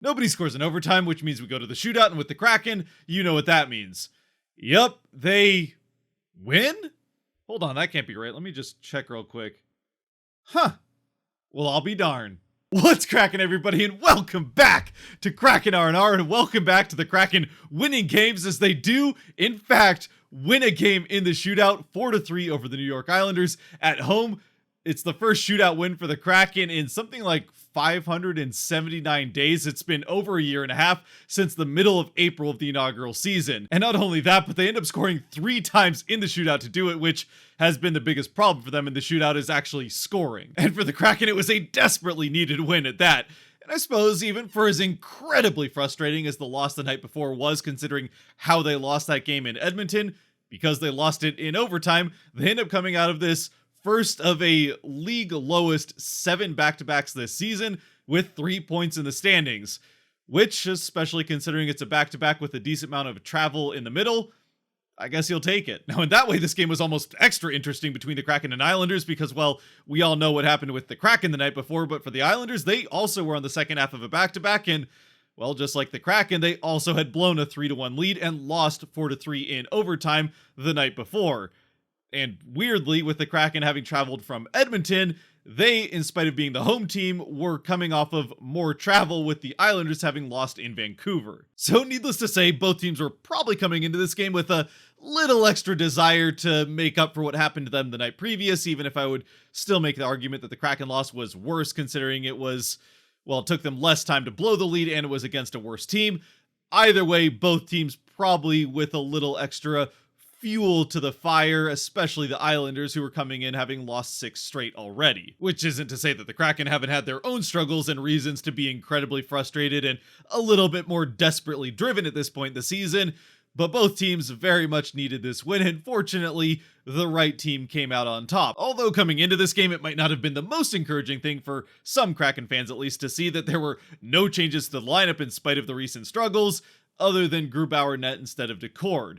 Nobody scores in overtime, which means we go to the shootout, and with the Kraken, you know what that means. Yup, they win? Hold on, that can't be right. Let me just check real quick. Huh. Well, I'll be darned. What's cracking, everybody, and welcome back to Kraken R&R, and welcome back to the Kraken winning games as they do, in fact, win a game in the shootout, 4-3 over the New York Islanders at home. It's the first shootout win for the Kraken in something like 579 days. It's been over a year and a half since the middle of April of the inaugural season. And not only that, but they end up scoring 3 times in the shootout to do it, which has been the biggest problem for them in the shootout, is actually scoring. And for the Kraken, it was a desperately needed win at that. And I suppose even for as incredibly frustrating as the loss the night before was, considering how they lost that game in Edmonton, because they lost it in overtime, they end up coming out of this first of a league lowest 7 back-to-backs this season with 3 points in the standings, which, especially considering it's a back-to-back with a decent amount of travel in the middle, I guess you'll take it. Now, in that way, this game was almost extra interesting between the Kraken and Islanders because, well, we all know what happened with the Kraken the night before, but for the Islanders, they also were on the second half of a back-to-back, and, well, just like the Kraken, they also had blown a 3-1 lead and lost 4-3 in overtime the night before. And weirdly, with the Kraken having traveled from Edmonton, they, in spite of being the home team, were coming off of more travel, with the Islanders having lost in Vancouver. So needless to say, both teams were probably coming into this game with a little extra desire to make up for what happened to them the night previous, even if I would still make the argument that the Kraken loss was worse, considering it was, well, it took them less time to blow the lead and it was against a worse team. Either way, both teams probably with a little extra fuel to the fire, especially the Islanders, who were coming in having lost 6 straight already. Which isn't to say that the Kraken haven't had their own struggles and reasons to be incredibly frustrated and a little bit more desperately driven at this point in the season, but both teams very much needed this win, and fortunately, the right team came out on top. Although coming into this game, it might not have been the most encouraging thing for some Kraken fans, at least, to see that there were no changes to the lineup in spite of the recent struggles, other than Grubauer net instead of Decord.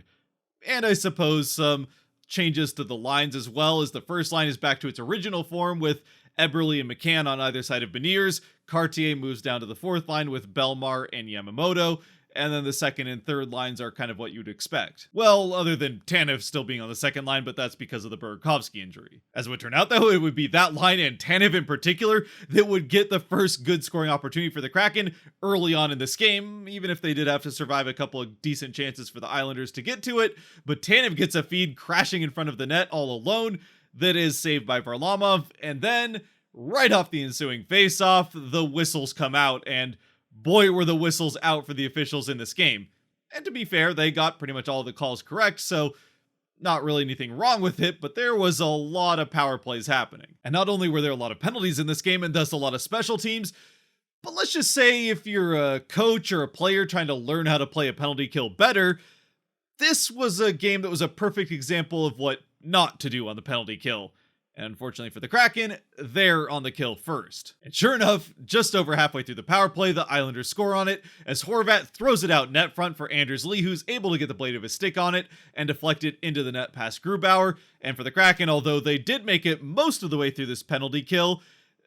And I suppose some changes to the lines as well, as the first line is back to its original form with Eberle and McCann on either side of Beniers. Cartier moves down to the fourth line with Belmar and Yamamoto. And then the second and third lines are kind of what you'd expect. Well, other than Tanev still being on the second line, but that's because of the Burakovsky injury. As it would turn out, though, it would be that line and Tanev in particular that would get the first good scoring opportunity for the Kraken early on in this game, even if they did have to survive a couple of decent chances for the Islanders to get to it. But Tanev gets a feed crashing in front of the net all alone that is saved by Varlamov, and then, right off the ensuing faceoff, the whistles come out, and boy, were the whistles out for the officials in this game. And to be fair, they got pretty much all of the calls correct, so not really anything wrong with it, but there was a lot of power plays happening. And not only were there a lot of penalties in this game and thus a lot of special teams, but let's just say if you're a coach or a player trying to learn how to play a penalty kill better, this was a game that was a perfect example of what not to do on the penalty kill. And unfortunately for the Kraken, they're on the kill first. And sure enough, just over halfway through the power play, the Islanders score on it as Horvat throws it out net front for Anders Lee, who's able to get the blade of his stick on it and deflect it into the net past Grubauer. And for the Kraken, although they did make it most of the way through this penalty kill,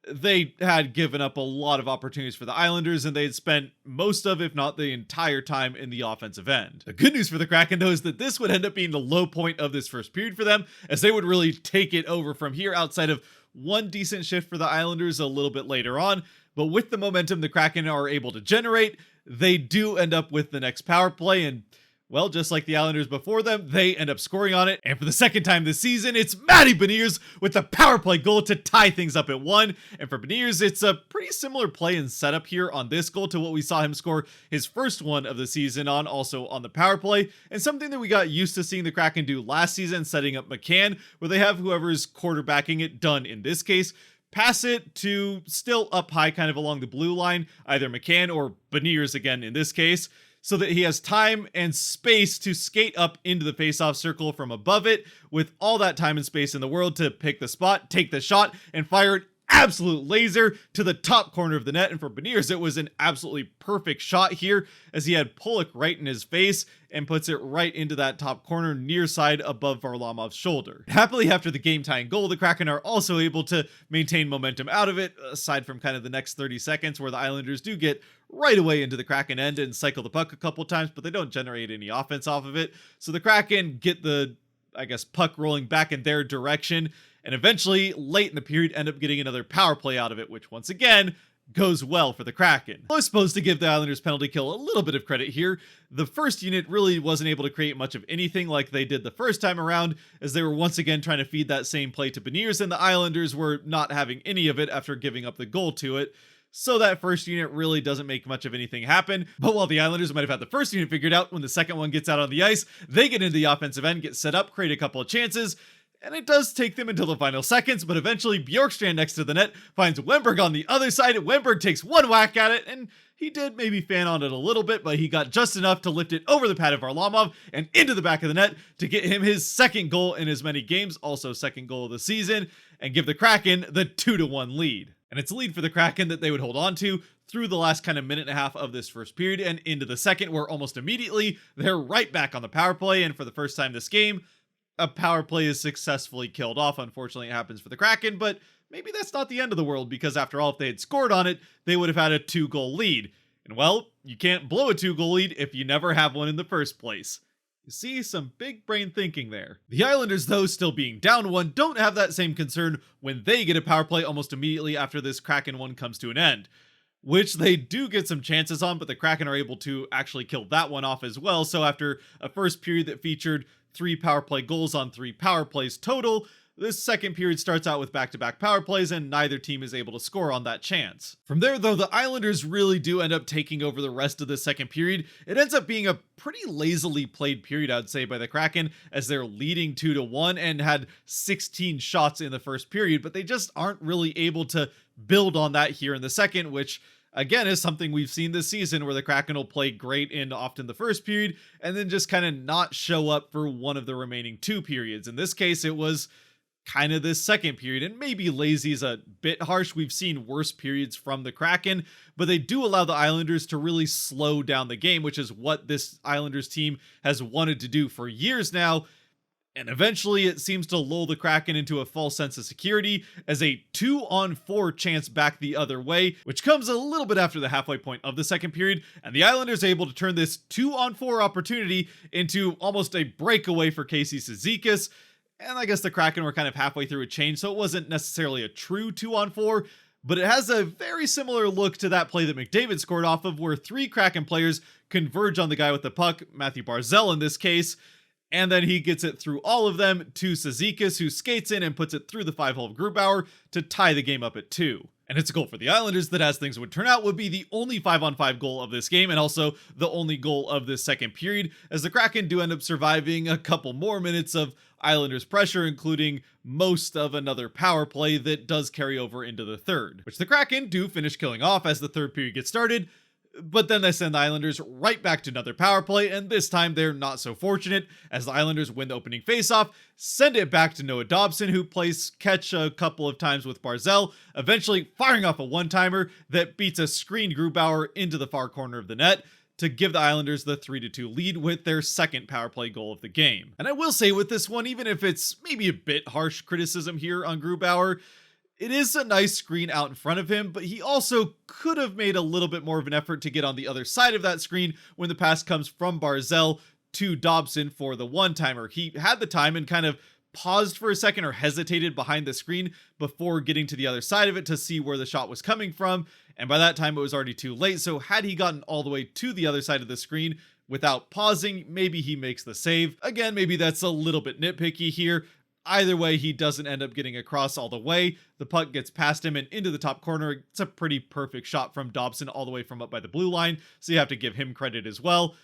they had given up a lot of opportunities for the Islanders, and they had spent most of, if not the entire time, in the offensive end. The good news for the Kraken, though, is that this would end up being the low point of this first period for them, as they would really take it over from here outside of one decent shift for the Islanders a little bit later on. But with the momentum the Kraken are able to generate, they do end up with the next power play, and well, just like the Islanders before them, they end up scoring on it. And for the second time this season, it's Matty Beniers with the power play goal to tie things up at 1. And for Beniers, it's a pretty similar play and setup here on this goal to what we saw him score his first one of the season on, also on the power play. And something that we got used to seeing the Kraken do last season, setting up McCann, where they have whoever's quarterbacking it done in this case. Pass it to still up high, kind of along the blue line, either McCann or Beniers again in this case, so that he has time and space to skate up into the faceoff circle from above it with all that time and space in the world to pick the spot, take the shot, and fire it absolute laser to the top corner of the net, and for Beniers it was an absolutely perfect shot here as he had Pollock right in his face and puts it right into that top corner near side above Varlamov's shoulder. Happily, after the game tying goal, the Kraken are also able to maintain momentum out of it, aside from kind of the next 30 seconds where the Islanders do get right away into the Kraken end and cycle the puck a couple times, but they don't generate any offense off of it. So the Kraken get the, puck rolling back in their direction, and eventually, late in the period, end up getting another power play out of it, which once again goes well for the Kraken. I was supposed to give the Islanders penalty kill a little bit of credit here. The first unit really wasn't able to create much of anything like they did the first time around, as they were once again trying to feed that same play to Beniers, and the Islanders were not having any of it after giving up the goal to it. So that first unit really doesn't make much of anything happen. But while the Islanders might have had the first unit figured out, when the second one gets out on the ice, they get into the offensive end, get set up, create a couple of chances, and it does take them until the final seconds, but eventually Bjorkstrand next to the net finds Wemberg on the other side. Wemberg takes one whack at it, and he did maybe fan on it a little bit, but he got just enough to lift it over the pad of Varlamov and into the back of the net to get him his second goal in as many games, also second goal of the season, and give the Kraken the 2-1 lead. And it's a lead for the Kraken that they would hold on to through the last kind of minute and a half of this first period and into the second, where almost immediately they're right back on the power play, and for the first time this game, a power play is successfully killed off. Unfortunately, it happens for the Kraken, but maybe that's not the end of the world, because after all, if they had scored on it, they would have had a 2-goal lead. And well, you can't blow a 2-goal lead if you never have one in the first place. You see, some big brain thinking there. The Islanders, though, still being down one, don't have that same concern when they get a power play almost immediately after this Kraken one comes to an end, which they do get some chances on, but the Kraken are able to actually kill that one off as well. So after a first period that featured 3 power play goals on 3 power plays total, this second period starts out with back-to-back power plays, and neither team is able to score on that chance. From there, though, the Islanders really do end up taking over the rest of the second period. It ends up being a pretty lazily played period, I'd say, by the Kraken, as they're leading 2-1 and had 16 shots in the first period, but they just aren't really able to build on that here in the second, which again is something we've seen this season, where the Kraken will play great in often the first period and then just kind of not show up for one of the remaining 2 periods. In this case, it was kind of this second period, and maybe lazy is a bit harsh. We've seen worse periods from the Kraken, but they do allow the Islanders to really slow down the game, which is what this Islanders team has wanted to do for years now. And eventually it seems to lull the Kraken into a false sense of security as a 2-on-4 chance back the other way, which comes a little bit after the halfway point of the second period, and the Islanders are able to turn this 2-on-4 opportunity into almost a breakaway for Casey Cizikas. And I guess the Kraken were kind of halfway through a change, so it wasn't necessarily a true 2-on-4, but it has a very similar look to that play that McDavid scored off of, where 3 Kraken players converge on the guy with the puck, Matthew Barzal in this case, and then he gets it through all of them to Cizikas, who skates in and puts it through the 5-hole of Grubauer to tie the game up at 2. And it's a goal for the Islanders that, as things would turn out, would be the only 5-on-5 goal of this game, and also the only goal of this second period, as the Kraken do end up surviving a couple more minutes of Islanders pressure, including most of another power play that does carry over into the third, which the Kraken do finish killing off as the third period gets started. But then they send the Islanders right back to another power play, and this time they're not so fortunate, as the Islanders win the opening faceoff, send it back to Noah Dobson, who plays catch a couple of times with Barzal, eventually firing off a one-timer that beats a screened Grubauer into the far corner of the net to give the Islanders the 3-2 lead with their second power play goal of the game. And I will say with this one, even if it's maybe a bit harsh criticism here on Grubauer, it is a nice screen out in front of him, but he also could have made a little bit more of an effort to get on the other side of that screen when the pass comes from Barzal to Dobson for the one-timer. He had the time and kind of paused for a second or hesitated behind the screen before getting to the other side of it to see where the shot was coming from, and by that time it was already too late. So had he gotten all the way to the other side of the screen without pausing, maybe he makes the save. Again, maybe that's a little bit nitpicky here. Either way, he doesn't end up getting across all the way. The puck gets past him and into the top corner. It's a pretty perfect shot from Dobson all the way from up by the blue line, so you have to give him credit as well.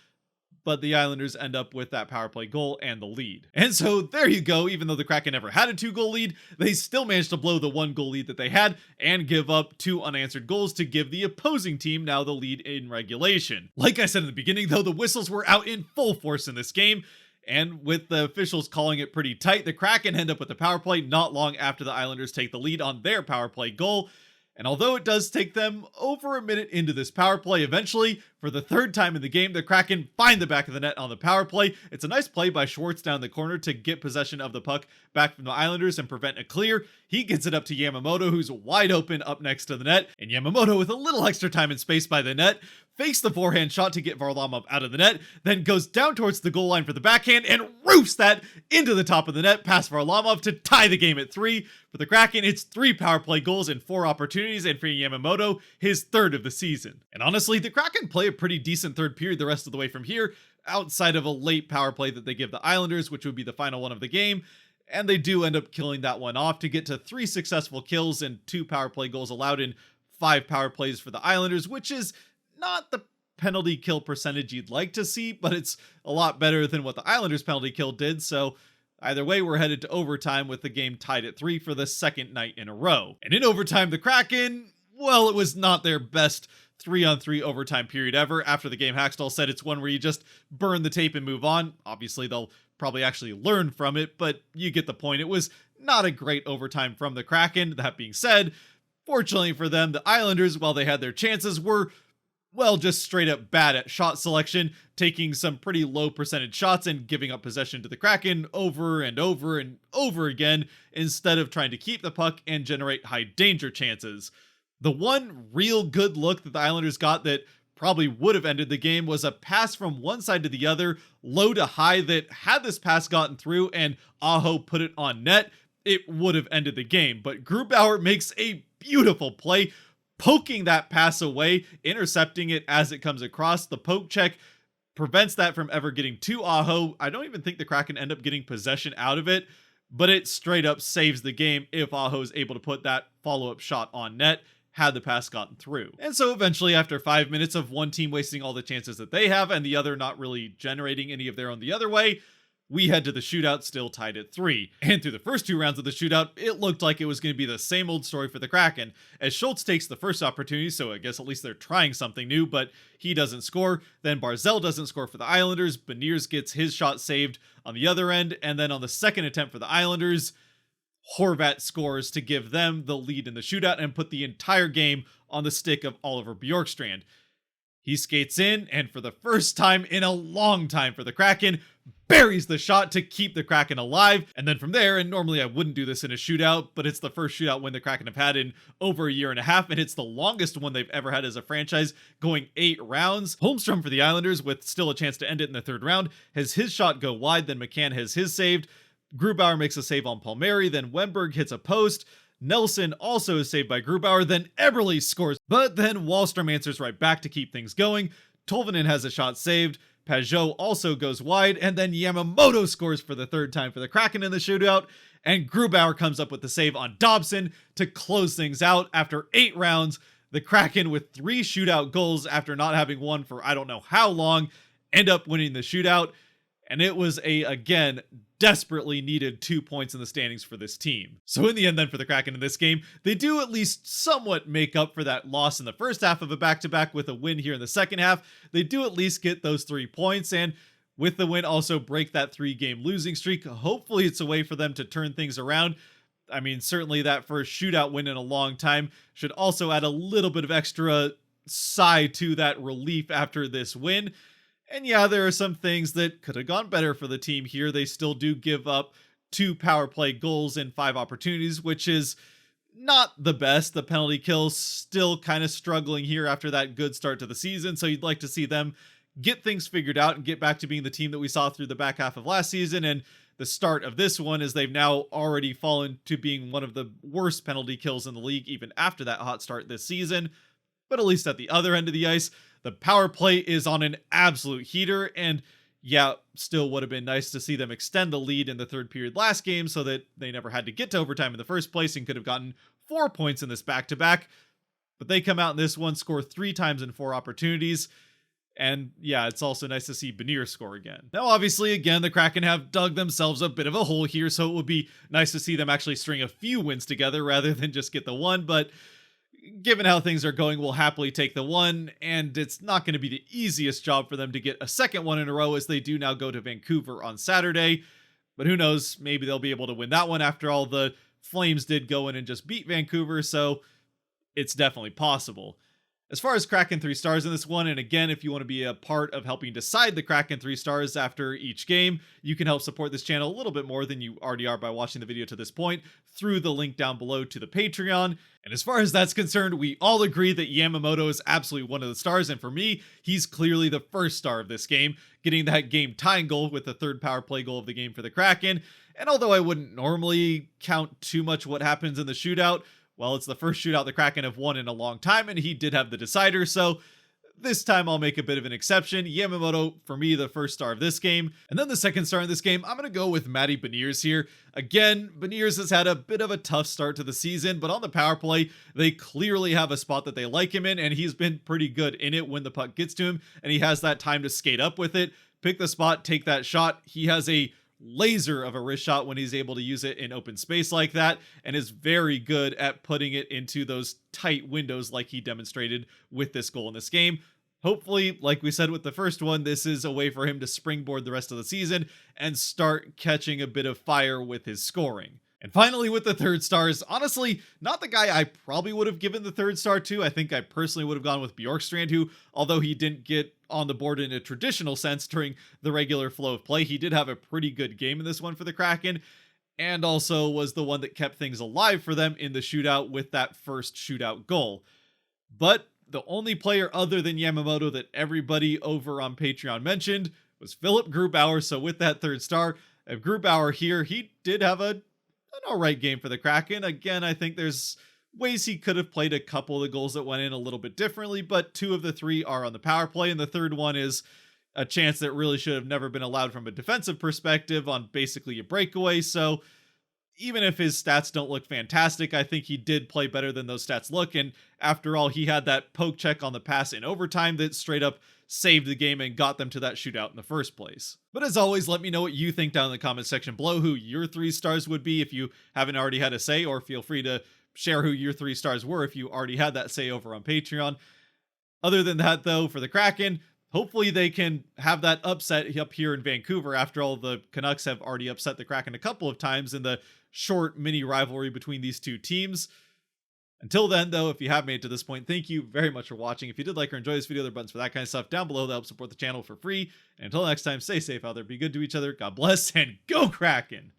But the Islanders end up with that power play goal and the lead. And so there you go. Even though the Kraken never had a 2-goal lead, they still managed to blow the 1-goal lead that they had and give up 2 unanswered goals to give the opposing team now the lead in regulation. Like I said in the beginning, though, the whistles were out in full force in this game, And with the officials calling it pretty tight, the Kraken end up with the power play not long after the Islanders take the lead on their power play goal. And although it does take them over a minute into this power play, eventually, for the third time in the game, the Kraken find the back of the net on the power play. It's a nice play by Schwartz down the corner to get possession of the puck back from the Islanders and prevent a clear. He gets it up to Yamamoto, who's wide open up next to the net. And Yamamoto, with a little extra time and space by the net, fakes the forehand shot to get Varlamov out of the net, then goes down towards the goal line for the backhand and roofs that into the top of the net past Varlamov to tie the game at 3. For the Kraken, it's 3 power play goals and 4 opportunities, and for Yamamoto, his 3rd of the season. And honestly, the Kraken play a pretty decent third period the rest of the way from here, outside of a late power play that they give the Islanders, which would be the final one of the game. And they do end up killing that one off to get to 3 successful kills and 2 power play goals allowed in 5 power plays for the Islanders, which is not the penalty kill percentage you'd like to see, but it's a lot better than what the Islanders penalty kill did. So either way, we're headed to overtime with the game tied at 3 for the second night in a row. And in overtime, the Kraken, well, it was not their best 3-on-3 overtime period ever. After the game, Hackstall said it's one where you just burn the tape and move on. Obviously, they'll probably actually learn from it, but you get the point. It was not a great overtime from the Kraken. That being said, fortunately for them, the Islanders, while they had their chances, were, well, just straight up bad at shot selection, taking some pretty low percentage shots and giving up possession to the Kraken over and over and over again, instead of trying to keep the puck and generate high danger chances. The one real good look that the Islanders got that probably would have ended the game was a pass from one side to the other, low to high, that had this pass gotten through and Aho put it on net, it would have ended the game. But Grubauer makes a beautiful play, poking that pass away, intercepting it as it comes across. The poke check prevents that from ever getting to Aho. I don't even think the Kraken end up getting possession out of it, but it straight up saves the game if Aho is able to put that follow-up shot on net, had the pass gotten through. And so eventually, after 5 minutes of one team wasting all the chances that they have and the other not really generating any of their own the other way, we head to the shootout, still tied at 3. And through the first 2 rounds of the shootout, it looked like it was going to be the same old story for the Kraken, as Schultz takes the first opportunity, so I guess at least they're trying something new, but he doesn't score. Then Barzell doesn't score for the Islanders. Beniers gets his shot saved on the other end, and then on the second attempt for the Islanders, Horvat scores to give them the lead in the shootout and put the entire game on the stick of Oliver Bjorkstrand. He skates in, and for the first time in a long time for the Kraken, buries the shot to keep the Kraken alive. And then from there, and normally I wouldn't do this in a shootout, but it's the first shootout win the Kraken have had in over a year and a half, and it's the longest one they've ever had as a franchise, going 8 rounds. Holmstrom for the Islanders, with still a chance to end it in the 3rd round, has his shot go wide, then McCann has his saved. Grubauer makes a save on Palmieri, then Wemberg hits a post. Nelson also is saved by Grubauer, then Eberle scores, but then Wallstrom answers right back to keep things going. Tolvanen has a shot saved. Pajot also goes wide, and then Yamamoto scores for the 3rd time for the Kraken in the shootout, and Grubauer comes up with the save on Dobson to close things out. After 8 rounds, the Kraken, with 3 shootout goals after not having won for I don't know how long, end up winning the shootout. And it was again, desperately needed 2 points in the standings for this team. So in the end then for the Kraken in this game, they do at least somewhat make up for that loss in the first half of a back-to-back with a win here in the second half. They do at least get those 3 points, and with the win also break that 3-game losing streak. Hopefully it's a way for them to turn things around. I mean, certainly that first shootout win in a long time should also add a little bit of extra sigh to that relief after this win. And yeah, there are some things that could have gone better for the team here. They still do give up 2 power play goals and 5 opportunities, which is not the best. The penalty kills still kind of struggling here after that good start to the season. So you'd like to see them get things figured out and get back to being the team that we saw through the back half of last season. And the start of this one is they've now already fallen to being one of the worst penalty kills in the league, even after that hot start this season. But at least at the other end of the ice, the power play is on an absolute heater, and yeah, still would have been nice to see them extend the lead in the 3rd period last game so that they never had to get to overtime in the first place and could have gotten 4 points in this back-to-back. But they come out in this one, score 3 times in 4 opportunities, and yeah, it's also nice to see Beniers score again. Now, obviously, again, the Kraken have dug themselves a bit of a hole here, so it would be nice to see them actually string a few wins together rather than just get the one, but given how things are going, will happily take the one, and it's not going to be the easiest job for them to get a second one in a row as they do now go to Vancouver on Saturday. But who knows, maybe they'll be able to win that one. After all, the Flames did go in and just beat Vancouver, so it's definitely possible. As far as Kraken 3 stars in this one, and again, if you want to be a part of helping decide the Kraken 3 stars after each game, you can help support this channel a little bit more than you already are by watching the video to this point through the link down below to the Patreon. And as far as that's concerned, we all agree that Yamamoto is absolutely one of the stars, and for me, he's clearly the first star of this game, getting that game tying goal with the third power play goal of the game for the Kraken. And although I wouldn't normally count too much what happens in the shootout, well, it's the first shootout the Kraken have won in a long time, and he did have the decider, so this time I'll make a bit of an exception. Yamamoto, for me, the first star of this game. And then the second star in this game, I'm going to go with Matty Beniers here. Again, Beniers has had a bit of a tough start to the season, but on the power play, they clearly have a spot that they like him in, and he's been pretty good in it when the puck gets to him, and he has that time to skate up with it, pick the spot, take that shot. He has a laser of a wrist shot when he's able to use it in open space like that, and is very good at putting it into those tight windows like he demonstrated with this goal in this game. Hopefully, like we said with the first one, this is a way for him to springboard the rest of the season and start catching a bit of fire with his scoring. And finally, with the third stars, honestly, not the guy I probably would have given the third star to. I think I personally would have gone with Bjorkstrand, who, although he didn't get on the board in a traditional sense during the regular flow of play, he did have a pretty good game in this one for the Kraken, and also was the one that kept things alive for them in the shootout with that first shootout goal. But the only player other than Yamamoto that everybody over on Patreon mentioned was Philip Grubauer, so with that third star, Grubauer here, he did have an alright game for the Kraken. Again, I think there's ways he could have played a couple of the goals that went in a little bit differently, but 2 of the 3 are on the power play, and the third one is a chance that really should have never been allowed from a defensive perspective on basically a breakaway. So even if his stats don't look fantastic, I think he did play better than those stats look, and after all, he had that poke check on the pass in overtime that straight up saved the game and got them to that shootout in the first place. But as always, let me know what you think down in the comment section below, who your 3 stars would be if you haven't already had a say, or feel free to share who your 3 stars were if you already had that say over on Patreon. Other than that, though, for the Kraken, hopefully they can have that upset up here in Vancouver. After all, the Canucks have already upset the Kraken a couple of times in the short mini rivalry between these two teams. Until then, though, if you have made it to this point, thank you very much for watching. If you did like or enjoy this video, there are buttons for that kind of stuff down below that help support the channel for free. And until next time, stay safe out there, be good to each other, God bless, and go Kraken!